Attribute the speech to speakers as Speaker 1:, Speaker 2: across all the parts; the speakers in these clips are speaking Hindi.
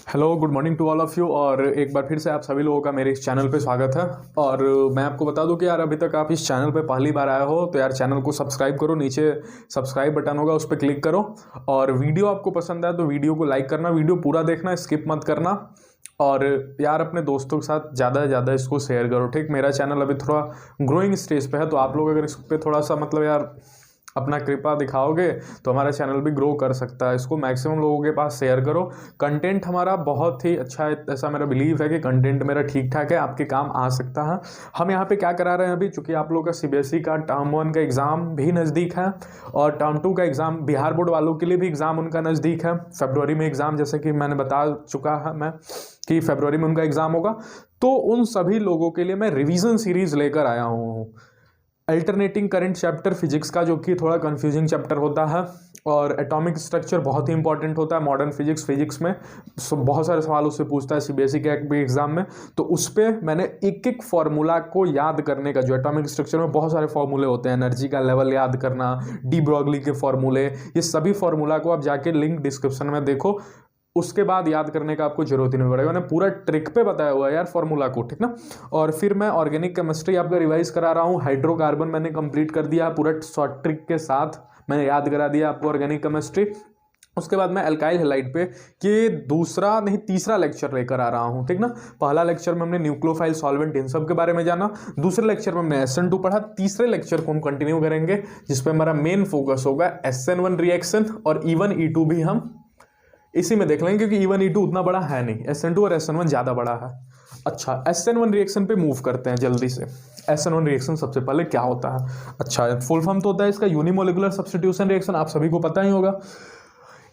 Speaker 1: Hello good morning to all of you. और एक बार फिर से आप सभी लोगों का मेरे इस चैनल पे स्वागत है। और मैं आपको बता दूं कि यार अभी तक आप इस चैनल पे पहली बार आए हो तो यार चैनल को सब्सक्राइब करो, नीचे सब्सक्राइब बटन होगा उस पर क्लिक करो। और वीडियो आपको पसंद आए तो वीडियो को लाइक करना, वीडियो पूरा देखना, स्किप मत करना। और यार अपने दोस्तों के साथ ज़्यादा से ज़्यादा इसको शेयर करो, ठीक। मेरा चैनल अभी थोड़ा ग्रोइंग स्टेज पे है, तो आप लोग अगर इस पर थोड़ा सा मतलब यार अपना कृपा दिखाओगे तो हमारा चैनल भी ग्रो कर सकता है। इसको मैक्सिमम लोगों के पास शेयर करो। कंटेंट हमारा बहुत ही अच्छा है, ऐसा मेरा बिलीव है कि कंटेंट मेरा ठीक ठाक है, आपके काम आ सकता है। हम यहाँ पे क्या करा रहे हैं अभी, चूंकि आप लोगों का सीबीएसई का टर्म 1 का एग्ज़ाम भी नज़दीक है और टर्म 2 का एग्ज़ाम बिहार बोर्ड वालों के लिए भी एग्ज़ाम उनका नज़दीक है। फरवरी में एग्ज़ाम, जैसे कि मैंने बता चुका है मैं कि फरवरी में उनका एग्ज़ाम होगा। तो उन सभी लोगों के लिए मैं रिवीजन सीरीज़ लेकर आया हूँ, अल्टरनेटिंग करंट चैप्टर फिजिक्स का, जो कि थोड़ा कंफ्यूजिंग चैप्टर होता है। और एटॉमिक स्ट्रक्चर बहुत ही इंपॉर्टेंट होता है मॉडर्न फिजिक्स में बहुत सारे सवाल उससे पूछता है सीबीएसई के भी एग्जाम में। तो उस पर मैंने एक एक फार्मूला को याद करने का, जो एटॉमिक स्ट्रक्चर में बहुत सारे फार्मूले होते हैं, एनर्जी का लेवल याद करना, डी ब्रॉगली के फार्मूले, ये सभी फार्मूला को आप जाके लिंक डिस्क्रिप्शन में देखो। उसके बाद याद करने का आपको जरूरत ही नहीं पड़ेगा, मैंने पूरा ट्रिक पे बताया हुआ है यार फॉर्मूला को, ठीक ना। और फिर मैं ऑर्गेनिक केमिस्ट्री आपका रिवाइज करा रहा हूँ। हाइड्रोकार्बन मैंने कंप्लीट कर दिया पूरा शॉर्ट ट्रिक के साथ, मैंने याद करा दिया आपको ऑर्गेनिक केमिस्ट्री। उसके बाद मैं अल्काइल हैलाइड पे कि दूसरा नहीं तीसरा लेक्चर लेकर आ रहा हूँ, ठीक ना। पहला लेक्चर में हमने न्यूक्लियोफाइल सॉल्वेंट इन सब के बारे में जाना, दूसरे लेक्चर में हमने SN2 पढ़ा, तीसरे लेक्चर को हम कंटिन्यू करेंगे जिसपे हमारा मेन फोकस होगा SN1 रिएक्शन। और E1 E2 भी हम इसी में देख लेंगे क्योंकि E1 E2 उतना बड़ा है नहीं, SN2 और SN1 ज़्यादा बड़ा है। अच्छा, SN1 रिएक्शन पे मूव करते हैं जल्दी से। SN1 रिएक्शन सबसे पहले क्या होता है? अच्छा, फुल फॉर्म तो होता है इसका यूनिमोलिकुलर सब्स्टिट्यूशन रिएक्शन, आप सभी को पता ही होगा।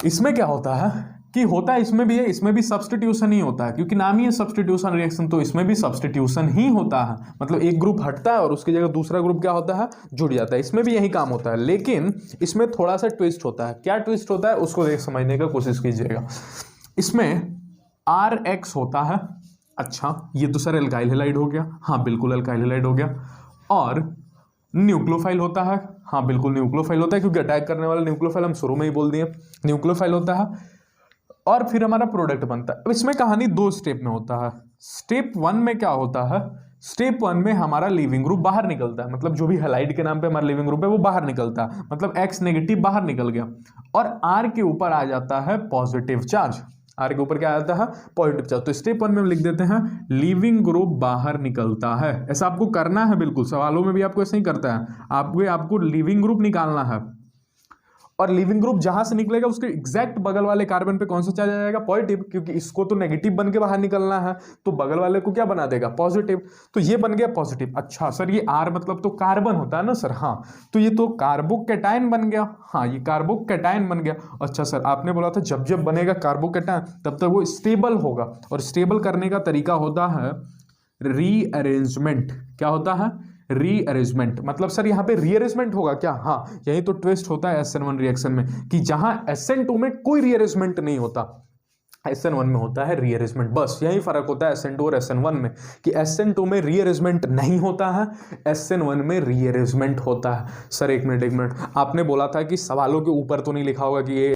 Speaker 1: इसमें क्या होता है कि होता है इसमें भी है, इसमें भी सब्स्टिट्यूशन ही होता है, क्योंकि नाम ही है सब्स्टिट्यूशन रिएक्शन, तो इसमें भी सब्स्टिट्यूशन ही होता है। मतलब एक ग्रुप हटता है और उसकी जगह दूसरा ग्रुप क्या होता है, जुड़ जाता है। इसमें भी यही काम होता है, लेकिन इसमें थोड़ा सा ट्विस्ट होता है। क्या ट्विस्ट होता है उसको देख समझने का कोशिश कीजिएगा। इसमें RX होता है। अच्छा, ये तो सर एल्काइल हैलाइड हो गया, हाँ बिल्कुल एल्काइल हैलाइड हो गया। और न्यूक्लियोफाइल होता है, हाँ बिल्कुल न्यूक्लियोफाइल होता है, क्योंकि अटैक करने वाला न्यूक्लियोफाइल हम शुरू में ही बोल दिए, न्यूक्लियोफाइल होता है। और फिर हमारा प्रोडक्ट बनता है। अब इसमें कहानी 2 स्टेप में होता है। स्टेप 1 में क्या होता है, स्टेप 1 में हमारा लिविंग ग्रुप बाहर निकलता है, मतलब जो भी हैलाइड के नाम पे हमारा लिविंग ग्रुप है वो बाहर निकलता है, मतलब X नेगेटिव बाहर निकल गया। और R के ऊपर आ जाता है पॉजिटिव चार्ज, R के ऊपर क्या आ जाता है, पॉजिटिव चार्ज। तो स्टेप 1 में हम लिख देते हैं लिविंग ग्रुप बाहर निकलता है। ऐसा आपको करना है, बिल्कुल सवालों में भी आपको ऐसे ही करता है, आपको लिविंग ग्रुप निकालना है। और लिविंग ग्रुप जहां से निकलेगा उसके एग्जैक्ट बगल वाले कार्बन पे कौन सा चार्ज आ जाएगा, पॉजिटिव, क्योंकि इसको तो नेगेटिव बन के बाहर निकलना है, तो बगल वाले को क्या बना देगा, पॉजिटिव। तो ये बन गया पॉजिटिव। अच्छा सर, ये R मतलब तो कार्बन होता है ना सर, हाँ तो ये तो कार्बोकैटायन बन गया, हाँ ये कार्बोकैटायन बन गया। अच्छा सर, आपने बोला था जब जब बनेगा कार्बोकैटायन तब तक वो स्टेबल होगा, और स्टेबल करने का तरीका होता है रीअरेंजमेंट। क्या होता है, रीअरेंजमेंट। मतलब सर यहाँ पे रीअरेंजमेंट होगा क्या, हाँ यही तो ट्विस्ट होता है SN1 रिएक्शन में, कि जहां SN2 में कोई रीअरेंजमेंट नहीं होता, SN1 में होता है रीअरेंजमेंट। बस यही फर्क होता है SN2 और SN1 में, कि SN2 में रीअरेंजमेंट नहीं होता है, SN1 में रीअरेंजमेंट होता है। सर एक मिनट, आपने बोला था कि सवालों के ऊपर तो नहीं लिखा होगा कि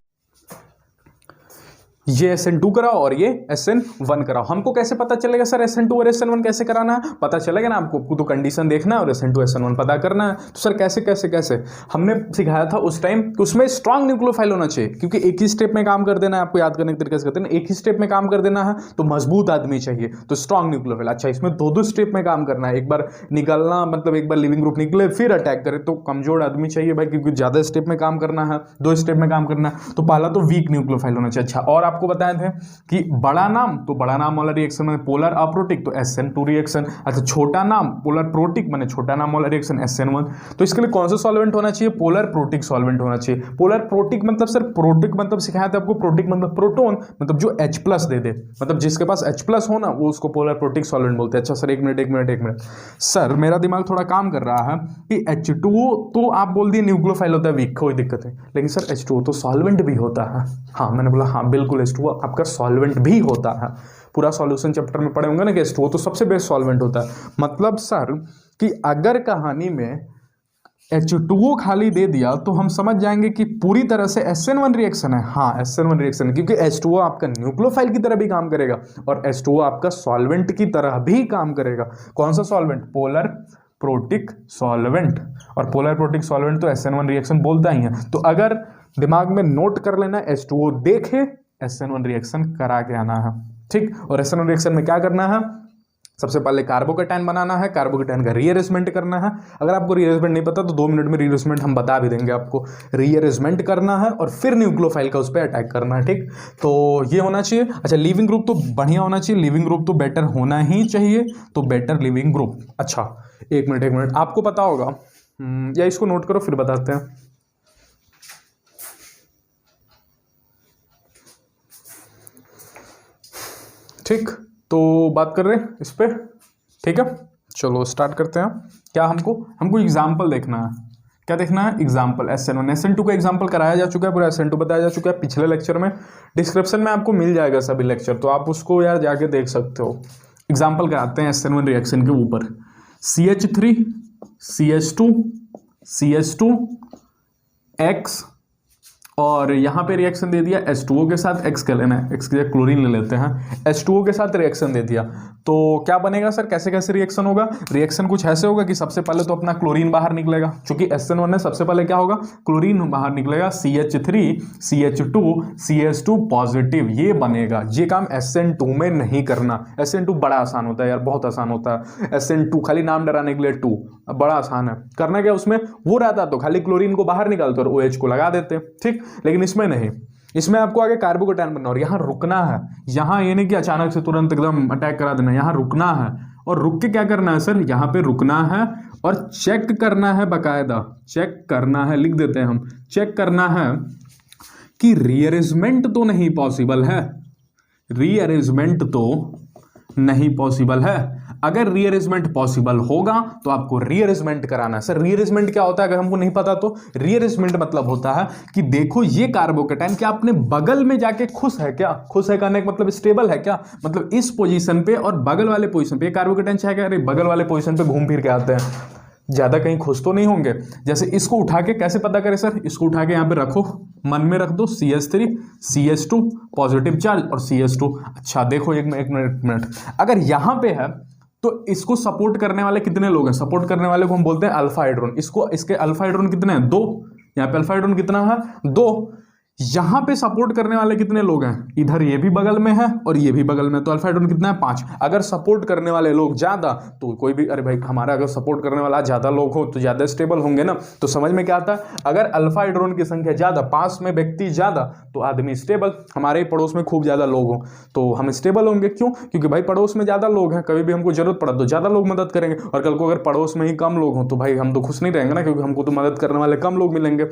Speaker 1: ये SN2 कराओ और ये SN1 कराओ। हमको कैसे पता चलेगा सर SN2 और SN1 कैसे कराना है, पता चलेगा ना आपको तो कंडीशन देखना है और SN2 SN1 पता करना है। तो सर कैसे कैसे कैसे हमने सिखाया था उस टाइम कि उसमें स्ट्रांग न्यूक्लियोफाइल होना चाहिए, क्योंकि एक ही स्टेप में काम कर देना है, आपको याद करने के तरीके से करते हैं, एक ही स्टेप में काम कर देना है, तो मजबूत आदमी चाहिए, तो स्ट्रांग न्यूक्लियोफाइल। अच्छा, इसमें 2 स्टेप में काम करना है, एक बार निकलना, मतलब एक बार लिविंग ग्रुप निकले फिर अटैक करे, तो कमजोर आदमी चाहिए भाई, क्योंकि ज्यादा स्टेप में काम करना है, 2 स्टेप में काम करना है। तो पहला तो वीक न्यूक्लियोफाइल होना चाहिए। अच्छा, और आपको बताए थे कि बड़ा नाम, तो बड़ा नाम वाला रिएक्शन में पोलर अप्रोटिक, तो SN2 रिएक्शन। अच्छा, छोटा नाम पोलर प्रोटिक माने छोटा नाम वाला रिएक्शन SN1। तो इसके लिए कौन सा सॉल्वेंट होना चाहिए, पोलर प्रोटिक सॉल्वेंट होना चाहिए। पोलर प्रोटिक मतलब सर, प्रोटिक मतलब सिखाया था आपको, प्रोटिक मतलब प्रोटोन, मतलब जो H+ दे दे, मतलब जिसके पास H+ हो ना वो उसको पोलर प्रोटिक सॉल्वेंट बोलते हैं। अच्छा सर एक मिनट सर, मेरा दिमाग थोड़ा काम कर रहा है कि H2O तो आप बोल दिए न्यूक्लियोफाइल होता है वीक, कोई दिक्कत है, लेकिन सर H2O तो सॉल्वेंट भी होता है। हाँ मैंने बोला हाँ बिल्कुल, H2O आपका सॉल्वेंट भी होता है। पूरा सॉल्यूशन चैप्टर में पढ़े होंगे ना कि H2O तो सबसे बेस्ट सॉल्वेंट होता है। मतलब सर कि अगर कहानी में H2O खाली दे दिया तो हम समझ जाएंगे कि पूरी तरह से SN1 रिएक्शन है। हाँ, SN1 रिएक्शन है, क्योंकि H2O आपका न्यूक्लियोफाइल की तरह भी काम करेगा और H2O आपका सॉल्वेंट की तरह भी काम करेगा। कौन सा सॉल्वेंट? Polar protic solvent. और पोलर प्रोटिक सॉल्वेंट तो SN1 रिएक्शन बोलता ही है। तो अगर दिमाग में नोट कर लेना, H2O देखे SN1 रिएक्शन करा के आना है, ठीक। और SN1 रिएक्शन में क्या करना है? सबसे पहले कार्बोकेटाइन बनाना है, कार्बोकेटाइन का रीअरेंजमेंट करना है। अगर आपको रीअरेंजमेंट नहीं पता तो 2 मिनट में रीअरेंजमेंट हम बता भी देंगे आपको। रीअरेंजमेंट करना है और फिर न्यूक्लियोफाइल का उस पर अटैक करना है, ठीक। तो ये होना चाहिए। अच्छा, लिविंग ग्रुप तो बढ़िया होना चाहिए, लिविंग ग्रुप तो बेटर होना ही चाहिए, तो बेटर लिविंग ग्रुप। अच्छा, एक मिनट आपको पता होगा या इसको नोट करो फिर बताते हैं। ठीक, तो बात कर रहे हैं इस पे, ठीक है। चलो स्टार्ट करते हैं। क्या हमको एग्जाम्पल देखना है। क्या देखना है? एग्जाम्पल। SN1 SN2 का एग्जाम्पल कराया जा चुका है, पूरा SN2 बताया जा चुका है पिछले लेक्चर में। डिस्क्रिप्शन में आपको मिल जाएगा सभी लेक्चर, तो आप उसको यार जाके देख सकते हो। एग्जाम्पल कराते हैं SN1 रिएक्शन के ऊपर। CH3 CH2 CH2 X, और यहाँ पे रिएक्शन दे दिया H2O के साथ। X के लेना है, X के जगह क्लोरीन ले लेते हैं। H2O के साथ रिएक्शन दे दिया तो क्या बनेगा सर? कैसे कैसे रिएक्शन होगा? रिएक्शन कुछ ऐसे होगा कि सबसे पहले तो अपना क्लोरीन बाहर निकलेगा, क्योंकि SN1 है, सबसे पहले क्या होगा? क्लोरीन बाहर निकलेगा। CH3 CH2 CH2 पॉजिटिव, ये बनेगा। ये काम SN2 में नहीं करना। SN2 बड़ा आसान होता है यार, बहुत आसान होता है। SN2 खाली नाम डराने के लिए 2 बड़ा आसान है। करना क्या उसमें? वो रहता तो खाली क्लोरीन को बाहर निकालते और OH को लगा देते, ठीक। लेकिन इसमें नहीं, इसमें आपको आगे कार्बोकेटाइन बनना और यहाँ रुकना है। यहाँ ये नहीं कि अचानक से तुरंत एकदम अटैक करा देना, यहाँ रुकना है। और रुक के क्या करना है सर? यहाँ पे रुकना है और चेक करना है, बकायदा चेक करना है, लिख देते हैं हम। चेक करना है कि रीअरेंजमेंट तो नहीं पॉसिबल है, रीअरेंजमेंट तो नहीं पॉसिबल है। अगर रीअरेंजमेंट पॉसिबल होगा तो आपको रीअरेंजमेंट कराना है। सर रीअरेंजमेंट क्या होता है? अगर हमको नहीं पता तो रीअरेंजमेंट मतलब होता है कि देखो ये कार्बोकेटाइन क्या अपने बगल में जाके खुश है क्या? खुश है कहने का मतलब स्टेबल है क्या? मतलब इस पोजीशन पे और बगल वाले पोजीशन पे कार्बोकेटाइन चाहे क्या, अरे बगल वाले पोजीशन पे घूम फिर के आते हैं, ज्यादा कहीं खुश तो नहीं होंगे। जैसे इसको उठा के कैसे पता करें सर? इसको उठा के यहाँ पे रखो, मन में रख दो CH3 CH2 पॉजिटिव चार्ज और CH2। अच्छा देखो, एक मिनट, अगर यहाँ पे है तो इसको सपोर्ट करने वाले कितने लोग हैं? सपोर्ट करने वाले को हम बोलते हैं अल्फा हाइड्रोन। इसके अल्फा हाइड्रोन कितने हैं? 2। यहाँ पे अल्फा हाइड्रोन कितना है? 2। यहां पे सपोर्ट करने वाले कितने लोग हैं? इधर ये भी बगल में है और ये भी बगल में, तो अल्फा हाइड्रोन कितना है? 5। अगर सपोर्ट करने वाले लोग ज्यादा तो कोई भी, अरे भाई हमारा अगर सपोर्ट करने वाला ज्यादा लोग हो तो ज्यादा स्टेबल होंगे ना। तो समझ में क्या आता है? अगर अल्फा हाइड्रोन की संख्या ज्यादा, पास में व्यक्ति ज्यादा, तो आदमी स्टेबल। हमारे पड़ोस में खूब ज्यादा लोग हो तो हम स्टेबल होंगे। क्यों? क्योंकि भाई पड़ोस में ज्यादा लोग हैं, कभी भी हमको जरूरत पड़ा तो ज्यादा लोग मदद करेंगे। और कल को अगर पड़ोस में ही कम लोग हों तो भाई हम तो खुश नहीं रहेंगे ना, क्योंकि हमको तो मदद करने वाले कम लोग मिलेंगे।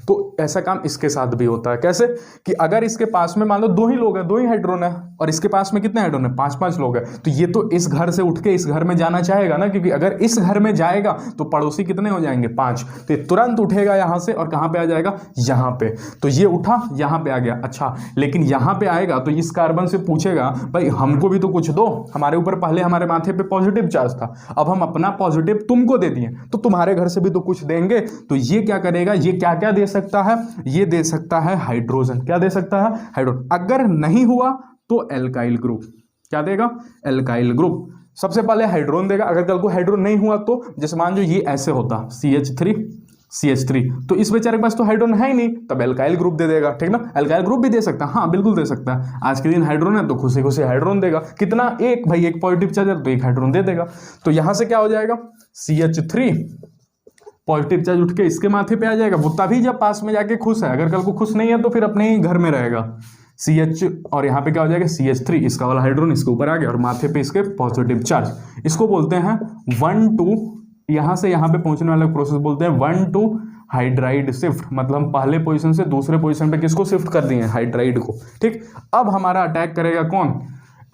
Speaker 1: तो ऐसा काम इसके साथ भी होता है। कैसे? कि अगर इसके पास में मान लो 2 ही लोग हैं, 2 ही हाइड्रोन है, और इसके पास में कितने हाइड्रोन है? 5-5 लोग हैं, तो ये तो इस घर से उठ के इस घर में जाना चाहेगा ना, क्योंकि अगर इस घर में जाएगा तो पड़ोसी कितने हो जाएंगे? 5। तो ये तुरंत उठेगा यहां से और कहां पे आ जाएगा? यहां पे। तो ये उठा, यहां पे आ गया। अच्छा, लेकिन यहां पे आएगा तो इस कार्बन से पूछेगा भाई हमको भी तो कुछ दो, हमारे ऊपर पहले हमारे माथे पे पॉजिटिव चार्ज था, अब हम अपना पॉजिटिव तुमको दे दिए तो तुम्हारे घर से भी तो कुछ देंगे। तो ये क्या करेगा? ये क्या क्या दे सकता है? ये दे सकता है हाइड्रोजन। क्या दे सकता है? हाइड्रोजन। अगर नहीं हुआ तो एल्काइल ग्रुप। क्या देगा? Alkyl group. सबसे पहले हाइड्रोजन देगा। अगर कल को हाइड्रोजन नहीं हुआ तो जैसे मान जो ये ऐसे होता CH3 CH3, तो इस बेचारे के पास तो हाइड्रोजन है ही नहीं, तब एल्काइल ग्रुप दे देगा, ठीक ना। एल्काइल ग्रुप भी दे सकता है, हाँ बिल्कुल दे सकता है। आज के दिन हाइड्रोजन है तो खुशी खुशी हाइड्रोजन देगा। कितना? 1 भाई, 1 पॉजिटिव चार्ज है तो 1 हाइड्रोजन दे देगा। तो यहां से क्या हो जाएगा? CH3 पॉजिटिव चार्ज उठ के इसके माथे पे आ जाएगा। वो तभी जब पास में जाके खुश है, अगर कल को खुश नहीं है तो फिर अपने ही घर में रहेगा। CH और यहाँ पे क्या हो जाएगा? CH3, इसका वाला हाइड्रोजन इसके ऊपर आ गया और माथे पे इसके पॉजिटिव चार्ज। इसको बोलते हैं 1-2, यहाँ से यहाँ पे पहुंचने वाला प्रोसेस बोलते हैं 1-2 हाइड्राइड शिफ्ट। मतलब हम पहले पोजीशन से दूसरे पोजीशन पे किसको शिफ्ट कर दिए? हाइड्राइड को, ठीक। अब हमारा अटैक करेगा कौन?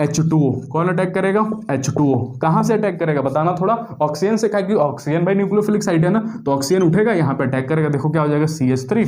Speaker 1: H2O। कौन अटैक करेगा? H2O। कहां से अटैक करेगा बताना थोड़ा? ऑक्सीजन से, क्योंकि ऑक्सीजन भाई न्यूक्लियोफिलिक साइट है ना, तो ऑक्सीजन उठेगा यहाँ पे अटैक करेगा। देखो क्या हो जाएगा? CH3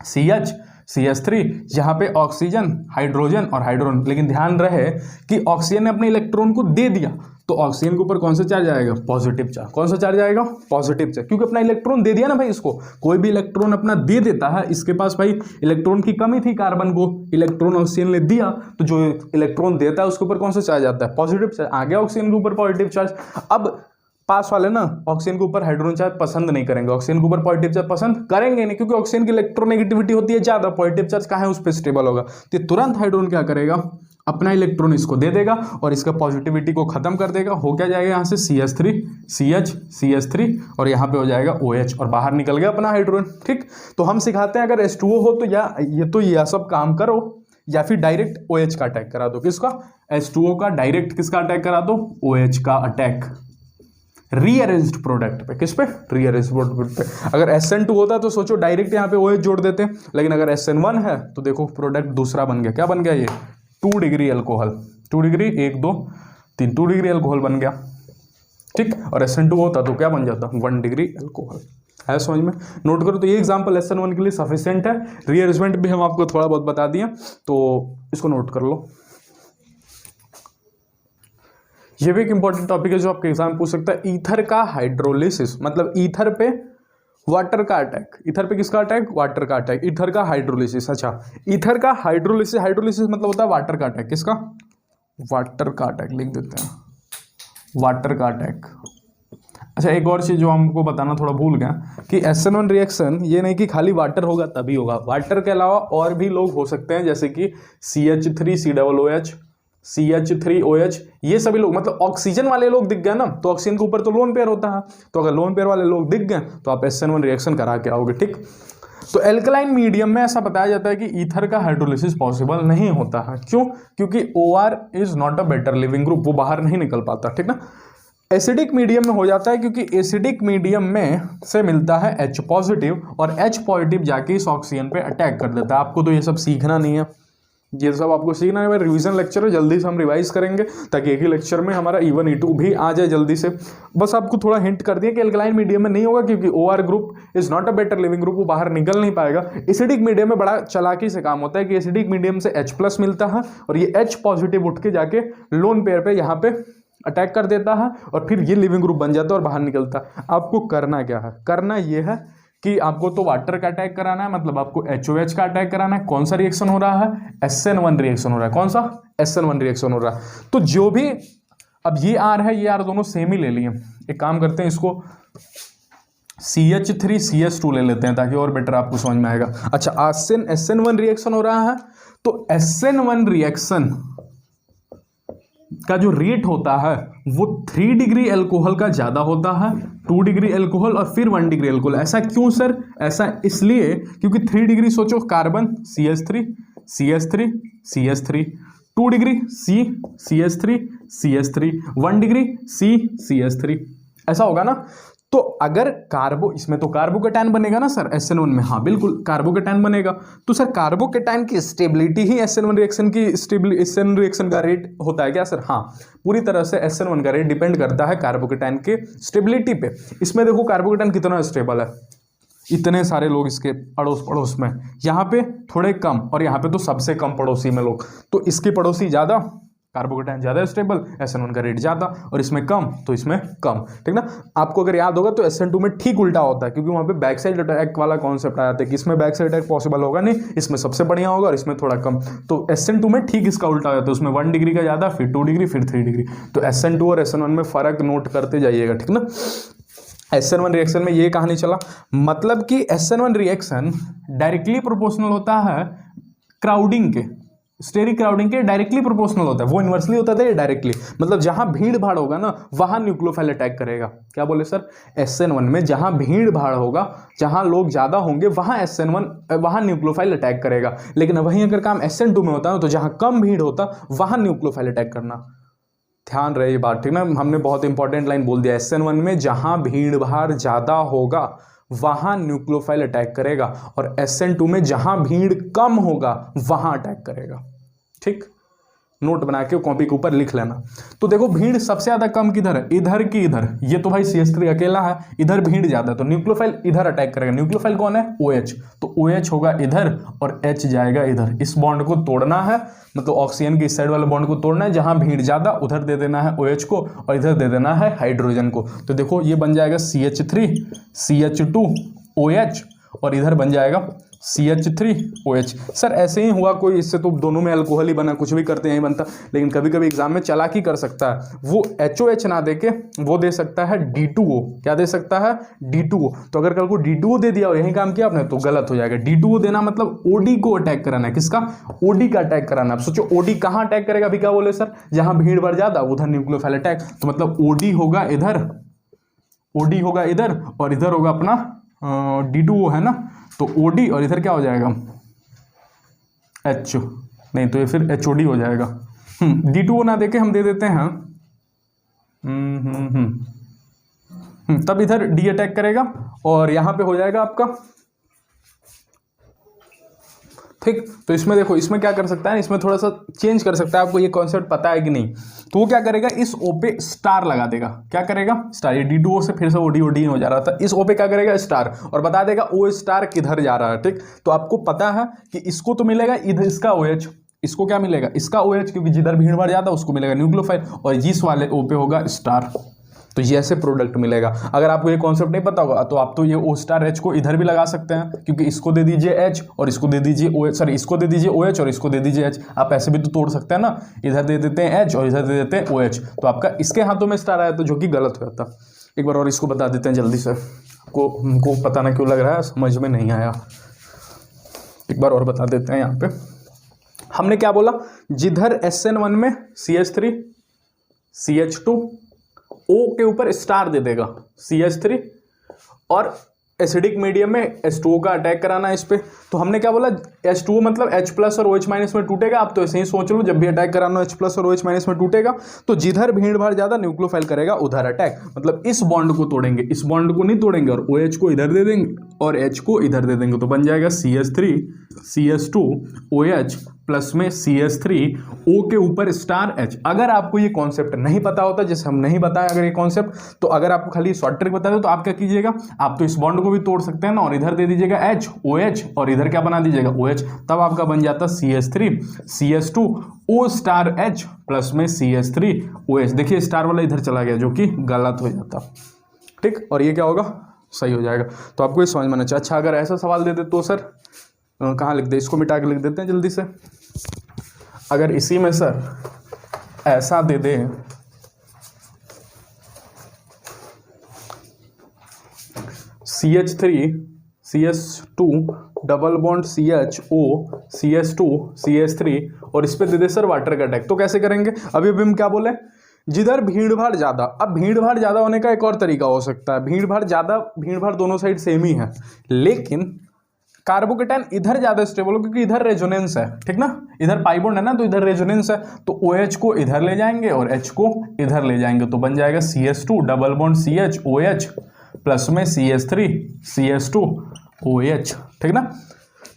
Speaker 1: CH CH3, यहाँ पे ऑक्सीजन, हाइड्रोजन और हाइड्रोजन। लेकिन ध्यान रहे कि ऑक्सीजन ने अपने इलेक्ट्रॉन को दे दिया तो ऑक्सीजन के ऊपर कौन सा चार्ज आएगा? Positive charge. कौन सा चार्ज आएगा? पॉजिटिव चार्ज, क्योंकि अपना इलेक्ट्रॉन दे दिया ना भाई इसको। कोई भी इलेक्ट्रॉन अपना दे देता है, इसके पास भाई इलेक्ट्रॉन की कमी थी, कार्बन को इलेक्ट्रॉन ऑक्सीजन ने दिया, तो जो इलेक्ट्रॉन देता है उसके ऊपर कौन सा चार्ज आता है? Positive charge. आ गया ऑक्सीजन के ऊपर पॉजिटिव चार्ज। अब पास वाले ना ऑक्सीजन के ऊपर हाइड्रोजन चार्ज पसंद नहीं करेंगे, ऑक्सीजन के ऊपर पॉजिटिव चार्ज पसंद करेंगे नहीं, क्योंकि ऑक्सीजन की इलेक्ट्रोनेगेटिविटी होती है ज्यादा, पॉजिटिव चार्ज कहाँ है उस पर स्टेबल होगा। तो तुरंत हाइड्रोजन क्या करेगा? अपना इलेक्ट्रॉन इसको दे देगा और इसका पॉजिटिविटी को खत्म कर देगा। हो क्या जाएगा? यहाँ से CH3 CH CH3 और यहाँ पे हो जाएगा OH और बाहर निकल गया अपना हाइड्रोजन। ठीक, तो हम सिखाते हैं अगर H2O हो तो या ये तो यह सब काम करो या फिर डायरेक्ट OH का अटैक करा दो। किसका? H2O का डायरेक्ट किसका अटैक करा दो? OH का अटैक रीअरेंज्ड प्रोडक्ट पे। किस पे? रीअरेंज्ड प्रोडक्ट पे। अगर SN2 होता तो सोचो डायरेक्ट यहाँ पे OH जोड़ देते, लेकिन अगर SN1 है तो देखो प्रोडक्ट दूसरा बन गया। क्या बन गया? ये 2 degree alcohol, 2 degree 1 2 3 2 degree alcohol बन गया। ठीक, और SN2 होता तो क्या बन जाता? 1 डिग्री अल्कोहल। है समझ में? नोट करो। तो ये एग्जांपल SN1 के लिए सफिशिएंट है। रीअरेंजमेंट भी हम आपको थोड़ा बहुत बता दिए, तो इसको नोट कर लो। ये भी एक इंपॉर्टेंट टॉपिक है जो आपके एग्जाम पूछ सकता है। ईथर का हाइड्रोलिसिस, मतलब ईथर पे वाटर का अटैक। ईथर पे किसका अटैक? वाटर का अटैक। ईथर का हाइड्रोलिसिस। अच्छा, ईथर का हाइड्रोलिसिस, हाइड्रोलिसिस मतलब होता है वाटर का अटैक। किसका? वाटर का अटैक लिख देते हैं, वाटर का अटैक। अच्छा, एक और चीज जो हमको बताना थोड़ा भूल गया कि SN1 रिएक्शन ये नहीं कि खाली वाटर होगा तभी होगा, वाटर के अलावा और भी लोग हो सकते हैं, जैसे कि CH3 COOH, CH3OH, ये सभी लोग, मतलब ऑक्सीजन वाले लोग दिख गए ना, तो ऑक्सीजन के ऊपर तो लोन पेयर होता है, तो अगर लोन पेयर वाले लोग दिख गए तो आप SN1 रिएक्शन करा के आओगे। ठीक, तो एल्कलाइन मीडियम में ऐसा बताया जाता है कि ईथर का हाइड्रोलिसिस पॉसिबल नहीं होता है। क्यों? क्योंकि OR is not a better leaving group, वो बाहर नहीं निकल पाता। ठीक ना। एसिडिक मीडियम में हो जाता है क्योंकि एसिडिक मीडियम में से मिलता है H पॉजिटिव और H पॉजिटिव जाके इस ऑक्सीजन पे अटैक कर देता है। आपको तो ये सब सीखना नहीं है, ये सब आपको सीखना है। रिवीजन लेक्चर है, जल्दी से हम रिवाइज करेंगे ताकि एक ही लेक्चर में हमारा E1 E2 भी आ जाए जल्दी से। बस आपको थोड़ा हिंट कर दिया कि एल्कलाइन मीडियम में नहीं होगा क्योंकि OR group is not a better leaving group, वो बाहर निकल नहीं पाएगा। एसिडिक मीडियम में बड़ा चालाकी से काम होता है कि एसिडिक मीडियम से H प्लस मिलता है और ये H पॉजिटिव उठ के जाके लोन पेयर पे यहाँ पे अटैक कर देता है और फिर ये लिविंग ग्रुप बन जाता है और बाहर निकलता है। आपको करना क्या है? करना ये है कि आपको तो वाटर का अटैक कराना है, मतलब आपको HOH का अटैक कराना है। कौन सा रिएक्शन हो रहा है? SN1 रिएक्शन हो रहा है। कौन सा? SN1 रिएक्शन हो रहा है। तो जो भी अब ये R है ये R दोनों सेम ही ले लिए। एक काम करते हैं, इसको CH3 CH2 ले लेते हैं ताकि और बेटर आपको समझ में आएगा। अच्छा, SN1 रिएक्शन हो रहा है तो SN1 रिएक्शन का जो रेट होता है वो 3 डिग्री अल्कोहल का ज्यादा होता है, 2 डिग्री अल्कोहल और फिर 1 डिग्री अल्कोहल। ऐसा क्यों सर? ऐसा इसलिए क्योंकि 3 डिग्री सोचो carbon CH3 CH3 CH3, 2 degree CH3 CH3, 1 degree CH3, ऐसा होगा ना। तो अगर इसमें तो कार्बोकेटायन बनेगा ना सर SN1 में। हाँ बिल्कुल कार्बोकेटायन बनेगा। तो सर कार्बोकेटायन की स्टेबिलिटी ही SN1 रिएक्शन की SN रिएक्शन का रेट होता है क्या सर? हाँ, पूरी तरह से SN1 का रेट डिपेंड करता है कार्बोकेटायन के स्टेबिलिटी पे। इसमें देखो कार्बोकेटायन कितना स्टेबल है, इतने सारे लोग इसके पड़ोस में, यहाँ पे थोड़े कम और यहाँ पे तो सबसे कम पड़ोसी में लोग, तो इसके पड़ोसी ज्यादा, कार्बोकेटायन ज्यादा स्टेबल, SN1 का रेट ज्यादा, और इसमें कम तो इसमें कम। ठीक ना। आपको अगर याद होगा तो SN2 में ठीक उल्टा होता है क्योंकि वहां पे बैक साइड अटैक वाला कॉन्सेप्ट आया था कि इसमें बैक साइड अटैक पॉसिबल होगा नहीं, इसमें सबसे बढ़िया होगा और इसमें थोड़ा कम। तो SN2 में ठीक इसका उल्टा हो जाता है, उसमें 1 डिग्री का ज्यादा, फिर 2 डिग्री, फिर 3 डिग्री। तो SN2 और SN1 में फर्क नोट करते जाइएगा। ठीक ना। SN1 रिएक्शन में ये कहानी चला, मतलब कि SN1 रिएक्शन डायरेक्टली प्रोपोर्शनल होता है क्राउडिंग के, स्टेरिक क्राउडिंग के डायरेक्टली प्रोपोर्शनल होता है। वो इनवर्सली होता था, ये डायरेक्टली, मतलब जहां भीड़ भाड़ होगा ना वहां न्यूक्लियोफाइल अटैक करेगा। क्या बोले सर? SN1 में जहां भीड़ भाड़ होगा, जहां लोग ज्यादा होंगे, वहां न्यूक्लियोफाइल अटैक करेगा। लेकिन वहीं अगर काम SN2 में होता है तो जहां कम भीड़ होता वहां न्यूक्लियोफाइल अटैक करना। ध्यान रहे ये बात, ठीक ना। हमने बहुत इंपॉर्टेंट लाइन बोल दिया, SN1 में जहां भीड़ भाड़ ज्यादा होगा वहां न्यूक्लियोफाइल अटैक करेगा और SN2 में जहां भीड़ कम होगा वहां अटैक करेगा। ठीक, नोट बना के कॉपी के ऊपर लिख लेना। तो देखो भीड़ सबसे ज्यादा कम किधर है, इधर की इधर। ये तो भाई CH3 अकेला है, इधर भीड़ ज्यादा है तो न्यूक्लियोफाइल इधर अटैक करेगा। न्यूक्लियोफाइल कौन है, OH, तो OH होगा इधर और H जाएगा इधर। इस बॉन्ड को तोड़ना है, मतलब ऑक्सीजन के इस साइड वाले बॉन्ड को तोड़ना है, जहां भीड़ ज्यादा उधर दे देना है OH को और इधर दे देना है हाइड्रोजन को। तो देखो ये बन जाएगा CH3 CH2 OH और इधर बन जाएगा CH3 OH। सर ऐसे ही हुआ कोई, इससे तो दोनों में अल्कोहल ही बना, कुछ भी करते हैं बनता। लेकिन कभी कभी एग्जाम में चालाकी कर सकता है, वो HOH ना देके वो दे सकता है D2O। क्या दे सकता है, D2O। तो अगर कल को D2O दे दिया और यही काम किया आपने तो गलत हो जाएगा। D2O देना मतलब OD को अटैक कराना है। किसका, OD का अटैक कराना है। अब सोचो OD कहाँ अटैक करेगा, अभी क्या बोले सर, जहां भीड़ बढ़ ज्यादा उधर न्यूक्लियोफाइल अटैक। तो मतलब OD होगा इधर, OD होगा इधर और इधर होगा अपना D2O है ना, तो OD और इधर क्या हो जाएगा H, नहीं तो ये फिर HOD हो जाएगा। D2O ना देके हम दे देते हैं तब इधर D अटैक करेगा और यहां पे हो जाएगा आपका, ठीक। तो इसमें देखो, इसमें क्या कर सकता है, इसमें थोड़ा सा चेंज कर सकता है। आपको ये कॉन्सेप्ट पता है कि नहीं, तो वो क्या करेगा, इस O पे स्टार लगा देगा। क्या करेगा, स्टार। ये D2O से फिर से OD हो जा रहा था, इस O पे क्या करेगा, स्टार, और बता देगा O स्टार किधर जा रहा है, ठीक। तो आपको पता है कि इसको तो मिलेगा इधर इसका OH, इसको क्या मिलेगा, इसका OH, क्योंकि जिधर भीड़ बढ़ जाता है उसको मिलेगा न्यूक्लियोफाइल, और जिस वाले O पे होगा स्टार। तो ये ऐसे प्रोडक्ट मिलेगा। अगर आपको ये कॉन्सेप्ट नहीं पता होगा तो आप तो ये O स्टार H को इधर भी लगा सकते हैं, क्योंकि इसको दे दीजिए H और इसको दे दीजिए OH, सॉरी इसको दे दीजिए OH और इसको दे दीजिए H। आप ऐसे भी तो तोड़ सकते हैं ना, इधर दे देते हैं H और इधर दे देते हैं OH, तो आपका इसके हाथों में स्टार आया तो जो कि गलत हो जाता। एक बार और इसको बता देते हैं जल्दी से, आपको हमको पता ना क्यों लग रहा है समझ में नहीं आया, एक बार और बता देते हैं। यहाँ पे हमने क्या बोला, जिधर SN1 में CH3 CH2 O के ऊपर स्टार दे देगा CH3 और एसिडिक मीडियम में H2O का अटैक कराना है इस पे। तो हमने क्या बोला, H2O मतलब H प्लस और OH माइनस में टूटेगा। आप तो ऐसे ही सोच लो, जब भी अटैक कराना H प्लस और OH माइनस में टूटेगा तो जिधर भीड़ भाड़ ज्यादा न्यूक्लियोफाइल करेगा उधर अटैक, मतलब इस बॉन्ड को तोड़ेंगे, इस बॉन्ड को नहीं तोड़ेंगे और OH को इधर दे देंगे और H को इधर दे देंगे। तो बन जाएगा CH3 CH2 OH प्लस में CH3 O के ऊपर स्टार H। अगर आपको ये कॉन्सेप्ट नहीं पता होता, जैसे हम नहीं बताया अगर ये कॉन्सेप्ट, तो अगर आपको खाली शॉर्ट ट्रिक बता दो तो आप क्या कीजिएगा, आप तो इस बॉन्ड को भी तोड़ सकते हैं ना, और इधर दे दीजिएगा H OH और इधर क्या बना दीजिएगा OH, तब आपका बन जाता CH3 CH2 O star H plus में CH3 OH। देखिए स्टार वाला इधर चला गया जो कि गलत हो जाता, ठीक। और ये क्या होगा, सही हो जाएगा। तो आपको ये समझ में आना चाहिए। अच्छा अगर ऐसा सवाल दे दे तो सर कहाँ लिख दे, इसको मिटा के लिख देते हैं जल्दी से। अगर इसी में सर ऐसा दे दे, CH3 CH2 double bond CHO CH2 CH3 और इस पे दे दे सर वाटर का अटैक, तो कैसे करेंगे। अभी हम क्या बोले, जिधर भीड़ भाड़ ज्यादा। अब भीड़ भाड़ ज्यादा होने का एक और तरीका हो सकता है, भीड़ भाड़ दोनों साइड सेम ही है, लेकिन कार्बोकेटाइन इधर ज्यादा स्टेबल हो क्योंकि इधर रेजोनेंस है, ठीक ना, इधर पाई बॉन्ड है ना, तो इधर रेजोनेंस है, तो OH को इधर ले जाएंगे और H को इधर ले जाएंगे, तो बन जाएगा CH2 double bond CH OH plus में CH3 CH2 OH, ठीक ना।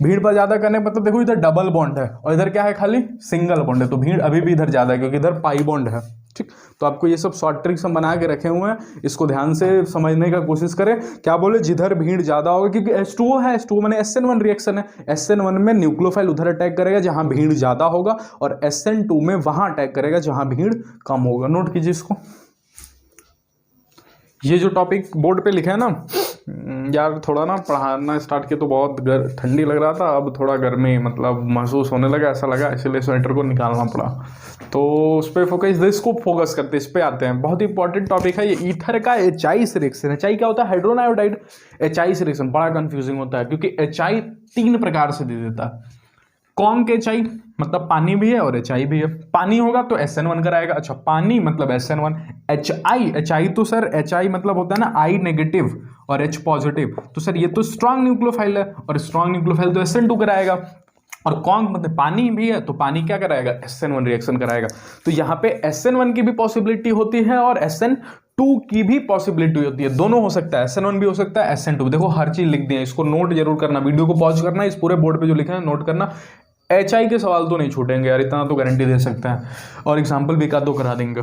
Speaker 1: भीड़ पर ज्यादा करने मतलब देखो इधर डबल बॉन्ड है और इधर क्या है, खाली सिंगल बॉन्ड है, तो भीड़ अभी भी इधर ज्यादा है क्योंकि इधर पाई बॉन्ड है, ठीक। तो आपको ये सब शॉर्ट ट्रिक्स हम बना के रखे हुए हैं, इसको ध्यान से समझने का कोशिश करें। क्या बोले, जिधर भीड़ ज्यादा होगा, क्योंकि H2O है, H2O माने SN1 रिएक्शन है, SN1 में न्यूक्लियोफाइल उधर अटैक करेगा जहां भीड़ ज्यादा होगा और SN2 में वहां अटैक करेगा जहां भीड़ कम होगा। नोट कीजिए इसको। ये जो टॉपिक बोर्ड पे लिखा है ना यार, थोड़ा ना पढ़ाना स्टार्ट किया तो बहुत ठंडी लग रहा था, अब थोड़ा गर्मी मतलब महसूस होने लगा, ऐसा लगा, इसलिए स्वेटर को निकालना पड़ा। तो उस पर फोकस, इसको फोकस करते इस पे आते हैं। बहुत इंपॉर्टेंट टॉपिक है ये, ईथर का HI रिएक्शन। HI क्या होता है, हाइड्रोजन आयोडाइड। HI रिएक्शन बड़ा कंफ्यूजिंग होता है क्योंकि HI 3 प्रकार से दे देता है। कॉन्क HI मतलब पानी भी है और HI भी है। पानी होगा तो SN1 कराएगा, अच्छा पानी मतलब SN1। HI तो सर HI मतलब होता है ना I नेगेटिव और H पॉजिटिव, तो सर ये तो स्ट्रॉन्ग न्यूक्लियोफाइल है और स्ट्रॉन्ग न्यूक्लियोफाइल तो SN2 कराएगा। और कॉन्क मतलब पानी भी है तो पानी क्या कराएगा, SN1 रिएक्शन कराएगा। तो यहाँ पे SN1 की भी पॉसिबिलिटी होती है और SN2 की भी पॉसिबिलिटी होती है, दोनों हो सकता है, SN1 भी हो सकता है SN2। देखो हर चीज लिख दिया, इसको नोट जरूर करना, वीडियो को पॉज करना, इस पूरे बोर्ड पे जो लिखा है नोट करना। HI के सवाल तो नहीं छूटेंगे यार, इतना तो गारंटी दे सकते हैं, और एग्जाम्पल भी एक दो करा देंगे।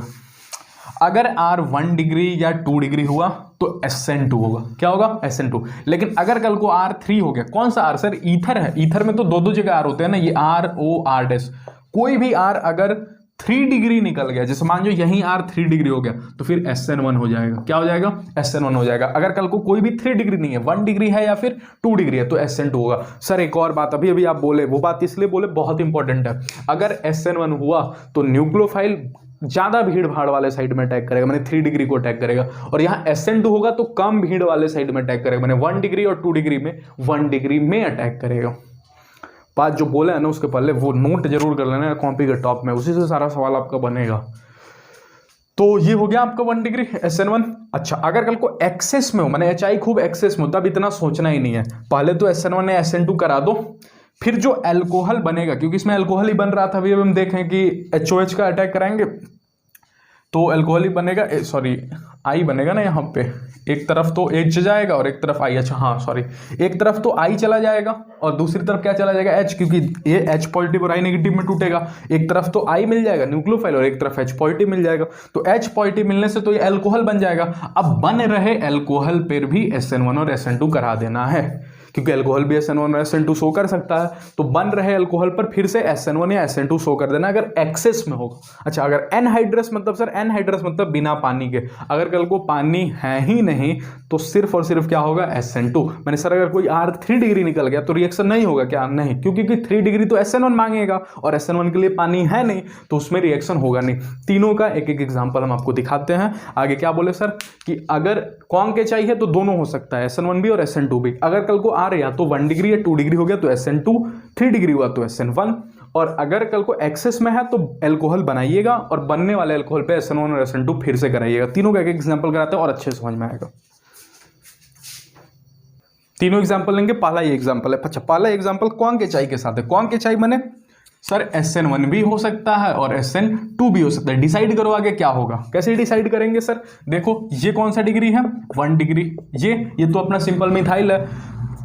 Speaker 1: अगर R 1 डिग्री या 2 डिग्री हुआ तो SN2 होगा। क्या होगा? SN2। लेकिन अगर कल को R 3 हो गया, कौन सा R सर? ईथर है। ईथर में तो दो जगह R होते हैं ना, ये ROR'। कोई भी R अगर 3 डिग्री निकल गया, जैसे मान लो यहीं R 3 डिग्री हो गया, तो फिर SN1 हो जाएगा। क्या हो जाएगा? SN1 हो जाएगा। अगर कल को कोई भी 3 डिग्री नहीं है, 1 डिग्री है या फिर 2 डिग्री है, तो SN2 होगा। सर एक और बात अभी आप बोले, वो बात इसलिए बोले बहुत इंपॉर्टेंट है। अगर SN1 हुआ तो न्यूक्लियोफाइल ज्यादा भीड़ भाड़ वाले साइड में अटैक करेगा, मैंने 3 डिग्री को अटैक करेगा, और यहाँ SN2 होगा तो कम भीड़ वाले साइड में अटैक करेगा, मैंने 1 डिग्री और 2 डिग्री में 1 डिग्री में अटैक करेगा। बात जो बोला है ना उसके पहले वो नोट जरूर कर लेना कॉपी के टॉप में, उसी से सारा सवाल आपका बनेगा। तो ये हो गया आपका 1 डिग्री SN1। अच्छा, अगर कल को एक्सेस में हो, मैंने HI खूब एक्सेस में हो, तब इतना सोचना ही नहीं है, पहले तो SN1 या SN2 करा दो, फिर जो एल्कोहल बनेगा, क्योंकि इसमें एल्कोहल ही बन रहा था, अभी हम देखें कि HOH का अटैक कराएंगे तो एल्कोहल ही बनेगा, सॉरी I बनेगा ना यहाँ पे, एक तरफ तो H जाएगा और एक तरफ I। अच्छा हाँ सॉरी, एक तरफ तो I चला जाएगा और दूसरी तरफ क्या चला जाएगा? H, क्योंकि ये H पॉजिटिव और I नेगेटिव में टूटेगा। एक तरफ तो I मिल जाएगा न्यूक्लियोफाइल और एक तरफ H पॉजिटिव मिल जाएगा, तो H पॉजिटिव मिलने से तो ये एल्कोहल बन जाएगा। अब बन रहे एल्कोहल पर भी SN1 और SN2 करा देना है, क्योंकि एल्कोहल भी SN1 और SN2 शो कर सकता है, तो बन रहे एल्कोहल पर फिर से SN1 या SN2 शो कर देना अगर एक्सेस में होगा। अच्छा, अगर एनहाइड्रस मतलब सर, एनहाइड्रस मतलब बिना पानी के, अगर कल को पानी है ही नहीं तो सिर्फ और सिर्फ क्या होगा? SN2। मैंने सर अगर कोई R 3 डिग्री निकल गया तो रिएक्शन नहीं होगा क्या? नहीं, क्योंकि 3 डिग्री तो SN1 मांगेगा और SN1 के लिए पानी है नहीं, तो उसमें रिएक्शन होगा नहीं। तीनों का एक एक एग्जाम्पल हम आपको दिखाते हैं। आगे क्या बोले सर कि अगर कौन के चाहिए तो दोनों हो सकता है, SN1 भी और SN2 भी। अगर कल को R या तो 1 डिग्री या 2 डिग्री हो गया तो SN2, 3 डिग्री हुआ तो SN1, और अगर कल को एक्सेस में है तो एल्कोहल बनाइएगा और बनने वाले एल्कोहल पे SN1 और SN2 फिर से कराइएगा। तीनों का एक एग्जांपल कराते हैं और अच्छे से समझ में आएगा। तीनों एग्जांपल लेंगे। पहला ये एग्जांपल है, अच्छा पहला एग्जांपल कौन के चाय के साथ है। कौन के चाय मैंने सर SN1 भी हो सकता है और SN2 भी हो सकता है। डिसाइड करो आगे क्या होगा। कैसे डिसाइड करेंगे सर? देखो ये कौन सा डिग्री है? 1 डिग्री। ये तो अपना सिंपल मिथाइल है,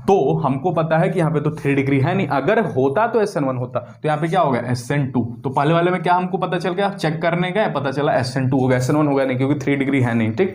Speaker 1: तो हमको पता है कि यहाँ पे तो 3 डिग्री है नहीं। अगर होता तो SN1 होता, तो यहाँ पे क्या होगा? SN2। तो पहले वाले में क्या हमको पता चल गया? चेक करने गए, पता चला SN2 होगा, SN1 होगा नहीं, क्योंकि 3 डिग्री है नहीं। ठीक,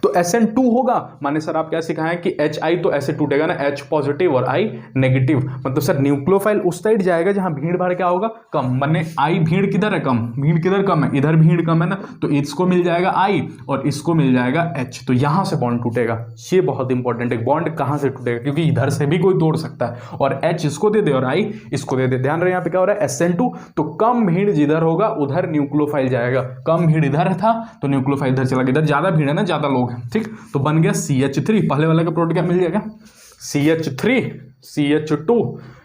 Speaker 1: तो SN2 होगा, माने सर आप क्या सिखाएं कि HI तो ऐसे टूटेगा ना, H पॉजिटिव और I नेगेटिव, मतलब सर न्यूक्लियोफाइल उस साइड जाएगा जहां भीड़ भाड़ क्या होगा? कम। माने I भीड़ किधर है? कम। भीड़ किधर कम है? इधर भीड़ कम है ना, तो इसको मिल जाएगा I और इसको मिल जाएगा H, तो यहां से बॉन्ड टूटेगा। ये बहुत इंपॉर्टेंट है, बॉन्ड कहां से टूटेगा, क्योंकि इधर से भी कोई तोड़ सकता है, और H इसको दे दे और I इसको दे दे। ध्यान रहे यहाँ पे क्या हो रहा है? SN2, तो कम भीड़ जिधर होगा उधर न्यूक्लियोफाइल जाएगा। कम भीड़ इधर था तो न्यूक्लियोफाइल इधर चला गया, इधर ज्यादा भीड़ है ना, ज्यादा लोग हैं। ठीक, तो बन गया CH3। पहले वाले का प्रोडक्ट क्या मिल जाएगा? CH3 CH2,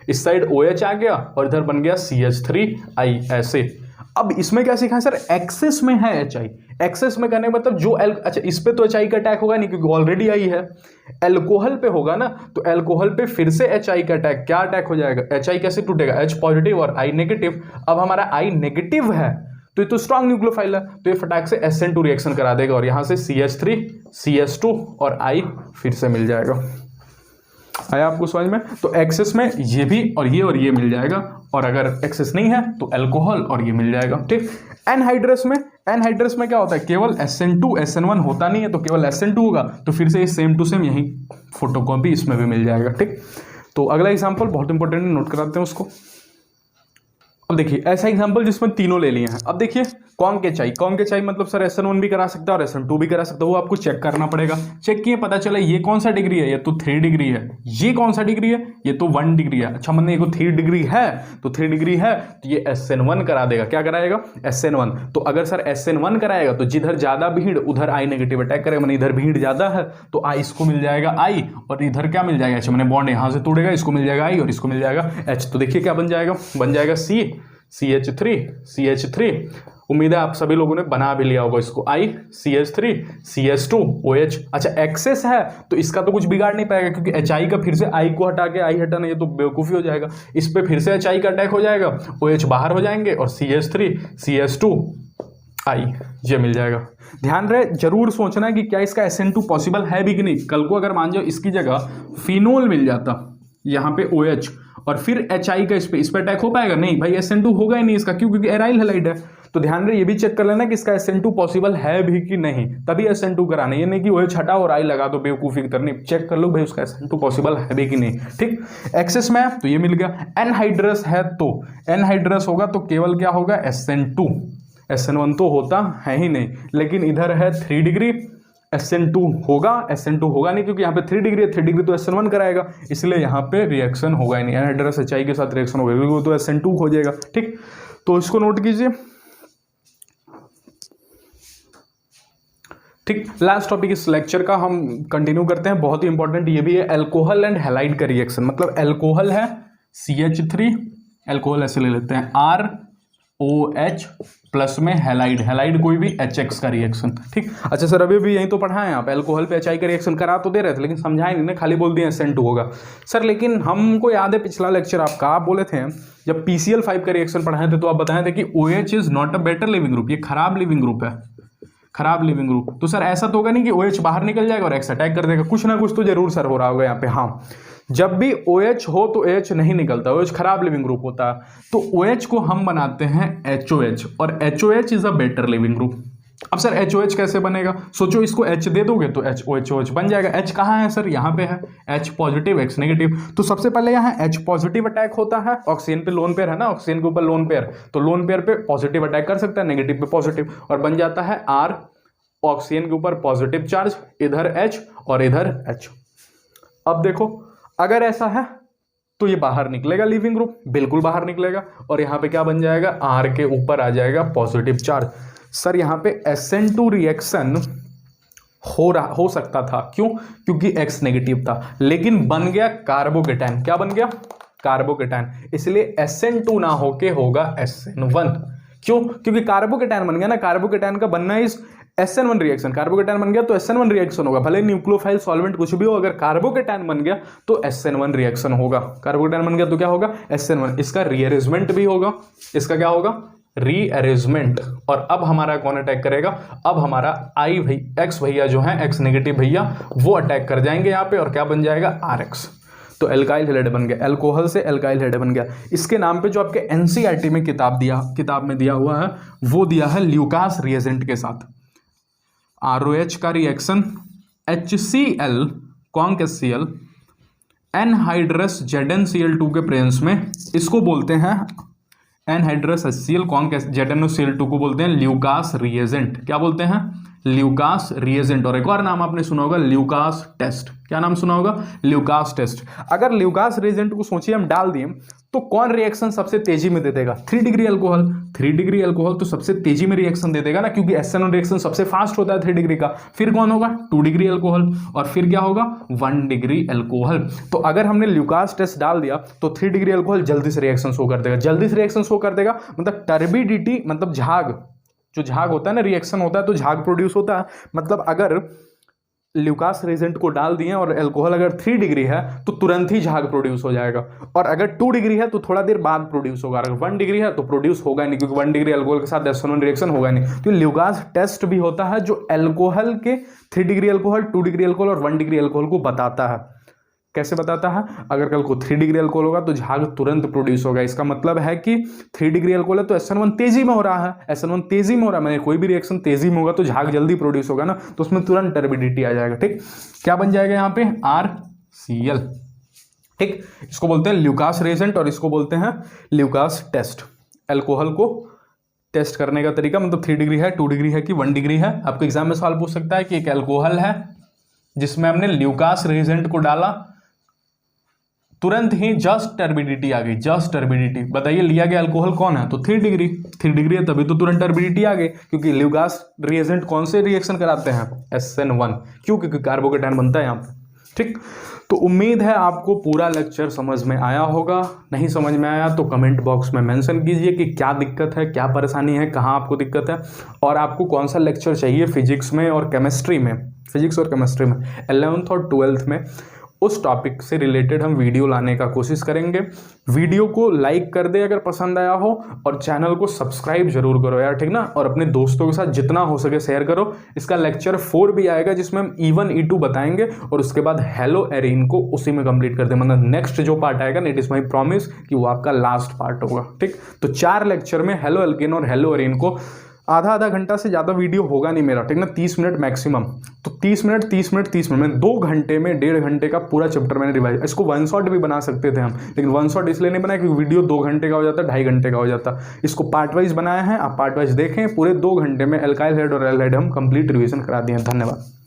Speaker 1: इस साइड OH आ गया और इधर बन गया CH3I ऐसे। अब इसमें क्या सीखा है सर? एक्सेस में है HI। एक्सेस में करने मतलब जो अच्छा इस पे तो HI का अटैक होगा नहीं क्योंकि ऑलरेडी I है। एल्कोहल पे होगा ना, तो एल्कोहल पे फिर से HI का अटैक, क्या अटैक हो जाएगा? HI कैसे टूटेगा? H पॉजिटिव और I नेगेटिव। अब हमारा I नेगेटिव है तो ये तो स्ट्रॉन्ग न्यूक्लियोफाइल है, तो ये फटाक से SN2 रिएक्शन करा देगा और यहां से CH3 CH2 और I फिर से मिल जाएगा। आया आपको समझ में? तो एक्सेस में ये भी और ये मिल जाएगा, और अगर एक्सेस नहीं है तो एल्कोहल और ये मिल जाएगा। ठीक, एनहाइड्रस में क्या होता है? केवल SN2 SN1 होता नहीं है, तो केवल SN2 होगा, तो फिर से सेम टू सेम यही फोटोकॉपी इसमें भी मिल जाएगा। ठीक, तो अगला एग्जांपल बहुत इंपॉर्टेंट है, नोट कराते हैं उसको। अब देखिए ऐसा एग्जांपल जिसमें तीनों ले लिए हैं। अब देखिए कौन के चाहिए मतलब सर SN1 भी करा सकता है और SN2 भी करा सकता है, वो आपको चेक करना पड़ेगा। चेक किए, पता चला ये कौन सा डिग्री है? ये तो 3 डिग्री है। ये कौन सा डिग्री है? ये तो 1 डिग्री है। अच्छा मतलब ये 3 डिग्री है, तो 3 डिग्री है तो ये SN1 करा देगा। क्या कराएगा? SN1। तो अगर सर SN1 कराएगा तो जिधर ज्यादा भीड़ उधर I नेगेटिव अटैक करेगा, मैंने इधर भीड़ ज्यादा है तो I इसको मिल जाएगा I, और इधर क्या मिल जाएगा? अच्छा मैंने बॉन्ड यहां से तोड़ेगा, इसको मिल जाएगा I और इसको मिल जाएगा H। तो देखिए क्या बन जाएगा? बन जाएगा CH3 उम्मीद है आप सभी लोगों ने बना भी लिया होगा इसको। I CH3 CH2 OH। अच्छा एक्सेस है तो इसका तो कुछ बिगाड़ नहीं पाएगा, क्योंकि HI का फिर से I को हटा के I हटाना ये तो बेवकूफ़ी हो जाएगा। इस पे फिर से HI का अटैक हो जाएगा, OH बाहर हो जाएंगे और CH3 CH2 I ये मिल जाएगा। ध्यान रहे, जरूर सोचना है कि क्या इसका SN2 पॉसिबल है भी कि नहीं। कल को अगर मान जाओ इसकी जगह फिनोल मिल जाता, यहाँ पे OH और फिर HI का इस पे अटैक हो पाएगा? नहीं भाई, SN2 होगा ही नहीं इसका, क्यों? क्योंकि एराइल हैलाइड है। तो ध्यान रहे, ये भी चेक कर लेना कि इसका SN2 पॉसिबल है भी कि नहीं, तभी SN2 कराना। ये नहीं कि OH हटाओ और I लगा दो बेवकूफी की तरह, नहीं, चेक कर लो भाई उसका SN2 पॉसिबल है भी कि नहीं। ठीक, एक्सेस में तो ये मिल गया। एनहाइड्रस है तो एनहाइड्रस होगा तो केवल क्या होगा? SN2। SN1 तो होता है ही नहीं, लेकिन इधर है 3 डिग्री, SN2 होगा, SN2 होगा नहीं क्योंकि यहाँ पे 3 डिग्री है, 3 डिग्री तो SN1 कराएगा, इसलिए यहाँ पे रिएक्शन होगा ही नहीं। एनहाइड्रस HI के साथ रिएक्शन होगा क्योंकि वो तो SN2 हो जाएगा। ठीक, तो इसको नोट कीजिए। ठीक, लास्ट टॉपिक इस लेक्चर का हम कंटिन्यू करते हैं, बहुत ही इंपॉर्टेंट ये भी है, अल्कोहल एंड हैलाइड का रिएक्शन। मतलब अल्कोहल है CH3, अल्कोहल ऐसे ले लेते हैं ROH प्लस में हैलाइड, हैलाइड कोई भी HX का रिएक्शन। ठीक, अच्छा सर अभी भी यही तो पढ़ा है आप, अल्कोहल पे HI का रिएक्शन करा तो दे रहे थे, लेकिन समझाए नहीं ना, खाली बोल दिए SN2 होगा। सर लेकिन हमको याद है पिछला लेक्चर आपका, आप बोले थे जब PCl5 का रिएक्शन पढ़ाए थे तो आप बताए थे कि OH is not a better leaving group, ये खराब लिविंग ग्रुप है, खराब लिविंग ग्रुप। तो सर ऐसा तो होगा नहीं कि OH बाहर निकल जाएगा और X अटैक कर देगा, कुछ ना कुछ तो जरूर सर हो रहा होगा यहाँ पे। हाँ, जब भी OH हो तो H नहीं निकलता, OH खराब लिविंग ग्रुप होता है, तो OH को हम बनाते हैं HOH, और HOH is a better leaving group. अब सर HOH कैसे बनेगा? सोचो, इसको H दे दोगे तो HOH बन जाएगा। H कहाँ है सर? यहाँ पे है, H पॉजिटिव X नेगेटिव। तो सबसे पहले यहाँ H पॉजिटिव अटैक होता है, ऑक्सीजन पे लोन पेयर है ना, ऑक्सीजन के ऊपर लोन पेयर, तो लोन पेयर पे पॉजिटिव अटैक कर सकता है, नेगेटिव पे पॉजिटिव, और बन जाता है R, ऑक्सीजन के ऊपर पॉजिटिव चार्ज, इधर H और इधर H। अब देखो, अगर ऐसा है तो ये बाहर निकलेगा लिविंग ग्रुप, बिल्कुल बाहर निकलेगा, और यहाँ पे क्या बन जाएगा? R के ऊपर आ जाएगा पॉजिटिव चार्ज। सर यहाँ पे SN2 रिएक्शन हो सकता था, क्यों? क्योंकि X नेगेटिव था, लेकिन बन गया कार्बोकेटाइन। क्या बन गया? कार्बोकेटाइन, इसलिए SN2 ना होके होगा SN1। क्यों? क्योंकि कार्बोकेटाइन बन गया ना, कार्बोकेटाइन का बनना इस SN1 रिएक्शन, कार्बोकेटाइन बन गया तो SN1 रिएक्शन होगा, भले न्यूक्लियोफाइल सॉल्वेंट कुछ भी हो, अगर कार्बोकेटाइन बन गया तो SN1 रिएक्शन होगा। कार्बोकेटाइन बन गया तो क्या होगा? SN1। इसका रीअरेंजमेंट भी होगा, इसका क्या होगा? रीअरेंजमेंट। और अब हमारा कौन अटैक करेगा? अब हमारा X भैया जो है, X नेगेटिव भैया, वो अटैक कर जाएंगे यहाँ पे, और क्या बन जाएगा? RX। तो एल्काइल हैलाइड बन गया, अल्कोहल से एल्काइल हैलाइड बन गया। इसके नाम पे जो आपके NCERT में किताब में दिया हुआ है, वो दिया है ल्यूकास रिएजेंट के साथ। ROH का reaction HCl conc HCl anhydrous ZnCl2 के प्रेजेंस में, इसको बोलते हैं एनहाइड्रस HCl कॉन्क ZnCl2 को बोलते हैं ल्यूकास रिएजेंट। क्या बोलते हैं? Lucas reagent. और एक और नाम आपने सुना होगा, ल्यूकास टेस्ट। क्या नाम सुना होगा? Lucas test. अगर ल्यूकास रिएजेंट को सोचिए हम डाल दिए तो कौन रिएक्शन सबसे तेजी में दे देगा? 3 डिग्री अल्कोहल। 3 डिग्री अल्कोहल तो सबसे तेजी में रिएक्शन दे देगा ना, क्योंकि SN1 रिएक्शन सबसे फास्ट होता है 3 डिग्री का। फिर कौन होगा? 2 डिग्री अल्कोहल, और फिर क्या होगा? 1 डिग्री अल्कोहल। तो अगर हमने ल्यूकास टेस्ट डाल दिया तो 3 डिग्री अल्कोहल जल्दी से रिएक्शन शो कर देगा। जल्दी से रिएक्शन शो कर देगा मतलब टर्बिडिटी, मतलब झाग, जो झाग होता है ना, रिएक्शन होता है तो झाग प्रोड्यूस होता है। मतलब अगर ल्यूकास रिएजेंट को डाल दिए और अल्कोहल अगर 3 डिग्री है तो तुरंत ही झाग प्रोड्यूस हो जाएगा, और अगर 2 डिग्री है तो थोड़ा देर बाद प्रोड्यूस होगा, अगर 1 डिग्री है तो प्रोड्यूस होगा नहीं, क्योंकि 1 डिग्री अल्कोहल के साथ SN1 रिएक्शन होगा नहीं। तो ल्यूकास टेस्ट भी होता है जो अल्कोहल के 3 डिग्री अल्कोहल, 2 डिग्री अल्कोहल और 1 डिग्री अल्कोहल को बताता है। कैसे बताता है? अगर कल को 3 डिग्री अल्कोहल होगा तो झाग तुरंत प्रोड्यूस होगा। इसका मतलब है कि 3 डिग्री अल्कोहल है तो SN1 तेजी में हो रहा है, SN1 तेजी में हो रहा है, मैंने कोई भी रिएक्शन तेजी में होगा तो झाग जल्दी प्रोड्यूस होगा ना, तो उसमें तुरंत टर्बिडिटी आ जाएगा। ठीक, क्या बन जाएगा यहाँ पे? RCl। ठीक, इसको बोलते हैं ल्यूकास रिएजेंट और इसको बोलते हैं ल्यूकास टेस्ट। अल्कोहल को टेस्ट करने का तरीका, मतलब 3 डिग्री है, 2 डिग्री है कि 1 डिग्री है। आपको एग्जाम में सवाल पूछ सकता है कि एक अल्कोहल है जिसमें हमने ल्यूकास रिएजेंट को डाला, तुरंत ही जस्ट टर्बिडिटी आ गई, जस्ट टर्बिडिटी। बताइए लिया गया अल्कोहल कौन है? तो 3 डिग्री। 3 डिग्री है तभी तो तुरंत टर्बिडिटी आ गई, क्योंकि ल्यूकास रिएजेंट कौन से रिएक्शन कराते हैं? SN1। क्यों? क्योंकि कार्बोकेटाइन बनता है यहाँ पे। ठीक, तो उम्मीद है आपको पूरा लेक्चर समझ में आया होगा। नहीं समझ में आया तो कमेंट बॉक्स में मेंशन कीजिए कि क्या दिक्कत है, क्या परेशानी है, कहाँ आपको दिक्कत है, और आपको कौन सा लेक्चर चाहिए फिजिक्स में और केमिस्ट्री में, फिजिक्स और केमिस्ट्री में 11th और 12th में। उस टॉपिक से रिलेटेड हम वीडियो लाने का कोशिश करेंगे। वीडियो को लाइक कर दे अगर पसंद आया हो, और चैनल को सब्सक्राइब जरूर करो यार, ठीक ना। और अपने दोस्तों के साथ जितना हो सके शेयर करो। इसका लेक्चर 4 भी आएगा जिसमें हम E1 E2 बताएंगे, और उसके बाद हेलो एरीन को उसी में कंप्लीट कर दे। मतलब नेक्स्ट जो पार्ट आएगा, इट इज माई प्रॉमिस कि वो आपका लास्ट पार्ट होगा, ठीक। तो 4 लेक्चर में हेलो एल्केन और हेलो एरीन को आधा घंटा से ज़्यादा वीडियो होगा नहीं मेरा, ठीक ना, 30 मिनट मैक्सिमम। तो 30 मिनट 30 मिनट 30 मिनट में 2 घंटे में 1.5 घंटे का पूरा चैप्टर मैंने रिवाइज। इसको 1 शॉट भी बना सकते थे हम, लेकिन 1 शॉट इसलिए नहीं बनाया क्योंकि वीडियो 2 घंटे का हो जाता, 2.5 घंटे का हो जाता। इसको पार्ट वाइज बनाया है, आप पार्ट वाइज देखें। पूरे 2 घंटे में एल्काइल हेड और एल्डिहाइड हम कंप्लीट रिविजन करा दिए। धन्यवाद।